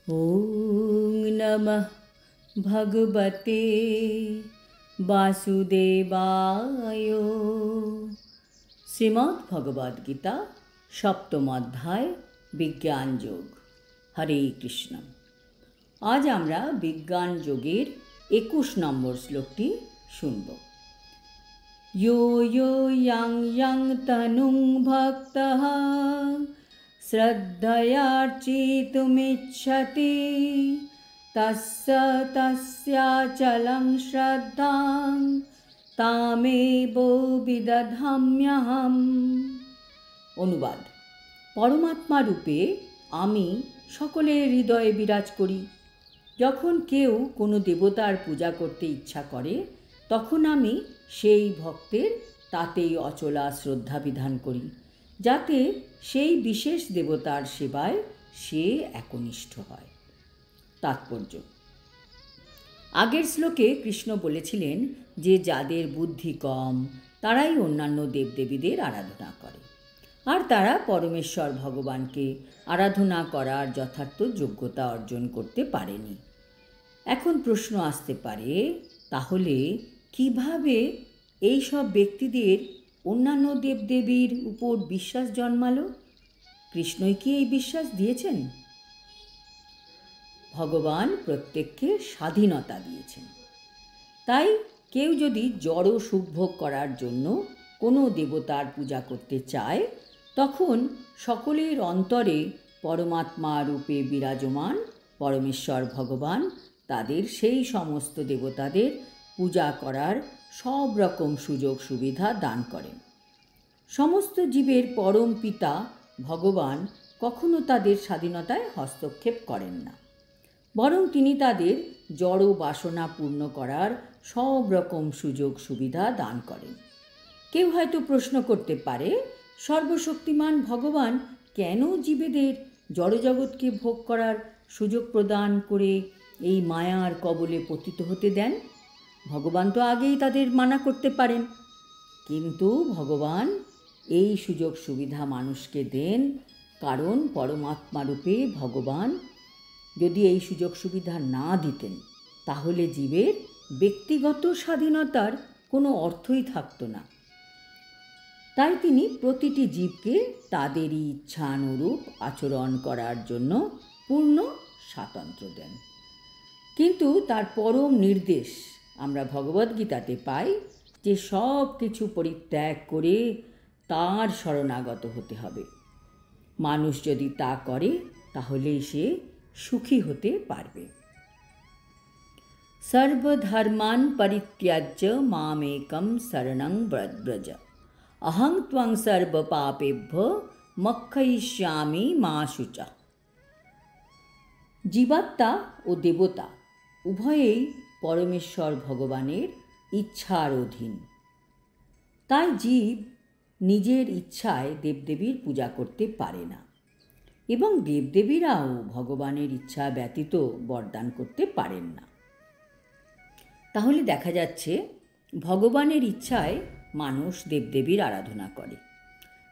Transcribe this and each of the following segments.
ওং নমঃ ভগবতে বাসুদেবায়। শ্রীমদ্ ভগবদ্গীতা সপ্তম অধ্যায় বিজ্ঞান যোগ। হরে কৃষ্ণ। আজ আমরা বিজ্ঞান যোগের 21 নম্বর শ্লোকটি শুনব। यो यो yang yang tanung bhaktah শ্রদ্ধয়ার্চিতুমিচ্ছতি তস্য তস্যাচলং শ্রদ্ধাং তামেব বিদধাম্যহম। অনুবাদ: পরমাত্মা রূপে আমি সকলের হৃদয়ে বিরাজ করি। যখন কেউ কোনো দেবতার পূজা করতে ইচ্ছা করে, তখন আমি সেই ভক্তের তাতেই অচলা শ্রদ্ধা বিধান করি, যাতে সেই বিশেষ দেবতার সেবায় সে একনিষ্ঠ হয়। তাৎপর্য: আগের শ্লোকে কৃষ্ণ বলেছিলেন যে যাদের বুদ্ধি কম তারাই অন্যান্য দেবদেবীদের আরাধনা করে, আর তারা পরমেশ্বর ভগবানকে আরাধনা করার যথার্থ যোগ্যতা অর্জন করতে পারেনি। এখন প্রশ্ন আসতে পারে, তাহলে কিভাবে এই সব ব্যক্তিদের অন্যান্য দেবদেবীর উপর বিশ্বাস জন্মালো? কৃষ্ণই কি এই বিশ্বাস দিয়েছেন? ভগবান প্রত্যেককে স্বাধীনতা দিয়েছেন। তাই কেউ যদি জড় সুখভোগ করার জন্য কোনো দেবতার পূজা করতে চায়, তখন সকলের অন্তরে পরমাত্মা রূপে বিরাজমান পরমেশ্বর ভগবান তাদের সেই সমস্ত দেবতাদের পূজা করার সব রকম সুযোগ সুবিধা দান করেন। সমস্ত জীবের পরম পিতা ভগবান কখনো তাদের স্বাধীনতায় হস্তক্ষেপ করেন না, বরং তিনি তাদের জড় বাসনা পূর্ণ করার সব রকম সুযোগ সুবিধা দান করেন। কেউ হয়তো প্রশ্ন করতে পারে, সর্বশক্তিমান ভগবান কেন জীবেদের জড়জগৎকে ভোগ করার সুযোগ প্রদান করে এই মায়ার কবলে পতিত হতে দেন? ভগবান তো আগেই তাদের মানা করতে পারেন, কিন্তু ভগবান এই সুযোগ সুবিধা মানুষকে দেন, কারণ পরমাত্মা রূপে ভগবান যদি এই সুযোগ সুবিধা না দিতেন, তাহলে জীবের ব্যক্তিগত স্বাধীনতার কোনো অর্থই থাকতো না। তাই তিনি প্রতিটি জীবকে তাদেরই ইচ্ছানুরূপ আচরণ করার জন্য পূর্ণ স্বাতন্ত্র্য দেন। কিন্তু তার পরম নির্দেশ আমরা ভগবদ্গীতাতে পাই যে সব কিছু পরিত্যাগ করে তাঁর শরণাগত হতে হবে। মানুষ যদি তা করে, তাহলেই সে সুখী হতে পারবে। সর্বধর্মান পরিত্যাজ্য মামেকম শরণং ব্রজ অহং ত্বং সর্ব পাপেভ্যো মোক্ষয়িষ্যামি মা শুচা। জীবাত্মা ও দেবতা উভয়েই পরমেশ্বর ভগবানের ইচ্ছার অধীন। তাই জীব নিজের ইচ্ছায় দেবদেবীর পূজা করতে পারে না, এবং দেবদেবীরাও ভগবানের ইচ্ছা ব্যতীত বরদান করতে পারেন না। তাহলে দেখা যাচ্ছে ভগবানের ইচ্ছায় মানুষ দেবদেবীর আরাধনা করে,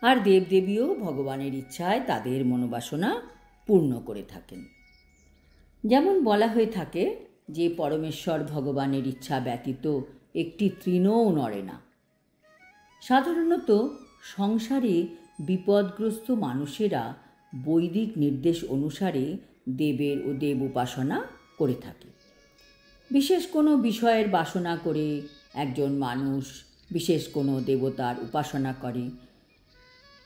আর দেবদেবীও ভগবানের ইচ্ছায় তাদের মনোবাসনা পূর্ণ করে থাকেন। যেমন বলা হয়ে থাকে যে পরমেশ্বর ভগবানের ইচ্ছা ব্যতীত একটি তৃণও নড়ে না। সাধারণত সংসারে বিপদগ্রস্ত মানুষেরা বৈদিক নির্দেশ অনুসারে দেবের ও দেব উপাসনা করে থাকে। বিশেষ কোনো বিষয়ের বাসনা করে একজন মানুষ বিশেষ কোনো দেবতার উপাসনা করে।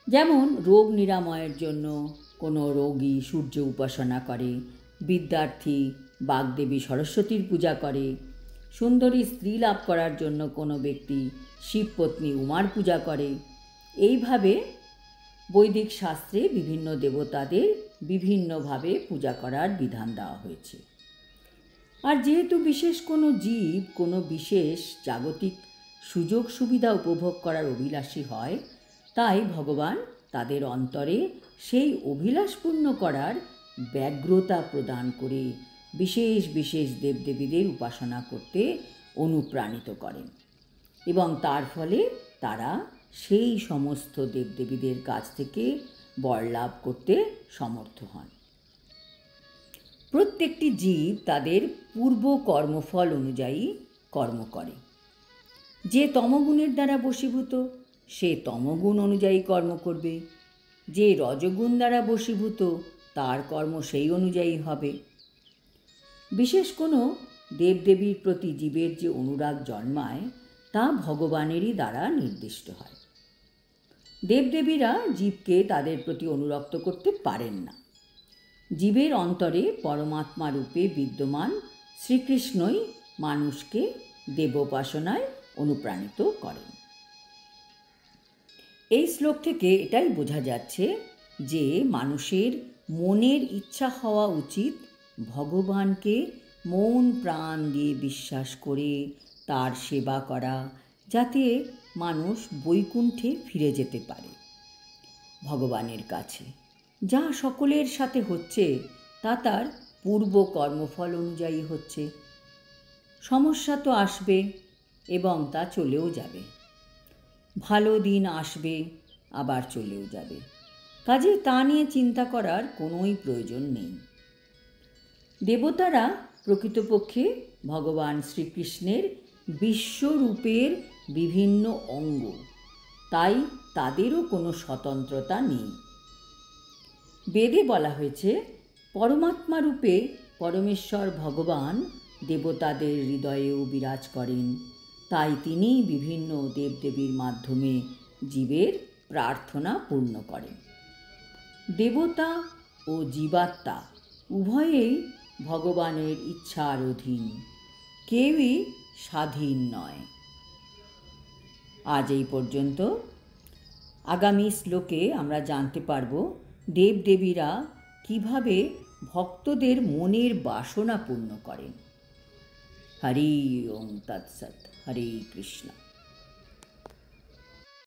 যেমন রোগ নিরাময়ের জন্য কোনো রোগী সূর্য উপাসনা করে, বিদ্যার্থী বাগদেবী সরস্বতীর পূজা করে, সুন্দরী স্ত্রী লাভ করার জন্য কোনো ব্যক্তি শিবপত্নী উমার পূজা করে। এইভাবে বৈদিক শাস্ত্রে বিভিন্ন দেবতাদের বিভিন্নভাবে পূজা করার বিধান দেওয়া হয়েছে। আর যেহেতু বিশেষ কোনো জীব কোনো বিশেষ জাগতিক সুযোগ সুবিধা উপভোগ করার অভিলাষী হয়, তাই ভগবান তাদের অন্তরে সেই অভিলাষ পূর্ণ করার ব্যগ্রতা প্রদান করে বিশেষ বিশেষ দেবদেবীদের উপাসনা করতে অনুপ্রাণিত করেন, এবং তার ফলে তারা সেই সমস্ত দেবদেবীদের কাছ থেকে বর লাভ করতে সমর্থ হন। প্রত্যেকটি জীব তাদের পূর্ব কর্মফল অনুযায়ী কর্ম করে। যে তমগুণের দ্বারা বশীভূত সে তমগুণ অনুযায়ী কর্ম করবে, যে রজগুণ দ্বারা বশীভূত তার কর্ম সেই অনুযায়ী হবে। বিশেষ কোনো দেবদেবীর প্রতি জীবের যে অনুরাগ জন্মায় তা ভগবানেরই দ্বারা নির্দিষ্ট হয়। দেবদেবীরা জীবকে তাদের প্রতি অনুরক্ত করতে পারেন না। জীবের অন্তরে পরমাত্মা রূপে বিদ্যমান শ্রীকৃষ্ণই মানুষকে দেবোপাসনায় অনুপ্রাণিত করেন। এই শ্লোক থেকে এটাই বোঝা যাচ্ছে যে মানুষের মনের ইচ্ছা হওয়া উচিত ভগবানকে মন প্রাণ দিয়ে বিশ্বাস করে তার সেবা করা, যাতে মানুষ বৈকুণ্ঠে ফিরে যেতে পারে ভগবানের কাছে। যা সকলের সাথে হচ্ছে তা তার পূর্ব কর্মফল অনুযায়ী হচ্ছে। সমস্যা তো আসবে এবং তা চলেও যাবে, ভালো দিন আসবে আবার চলেও যাবে, কাজে তা নিয়ে চিন্তা করার কোনোই প্রয়োজন নেই। দেবতারা প্রকৃতপক্ষে ভগবান শ্রীকৃষ্ণের বিশ্বরূপের বিভিন্ন অঙ্গ, তাই তাদেরও কোনো স্বতন্ত্রতা নেই। বেদে বলা হয়েছে পরমাত্মা রূপে পরমেশ্বর ভগবান দেবতাদের হৃদয়েও বিরাজ করেন, তাই তিনি বিভিন্ন দেবদেবীর মাধ্যমে জীবের প্রার্থনা পূর্ণ করেন। দেবতা ও জীবাত্মা উভয়েই ভগবানের ইচ্ছার অধীন, কেউই স্বাধীন নয়। আজ এই পর্যন্ত। আগামী শ্লোকে আমরা জানতে পারব দেবদেবীরা কিভাবে ভক্তদের মনের বাসনা পূর্ণ করেন। হরি ওম তৎসৎ। হরে কৃষ্ণ।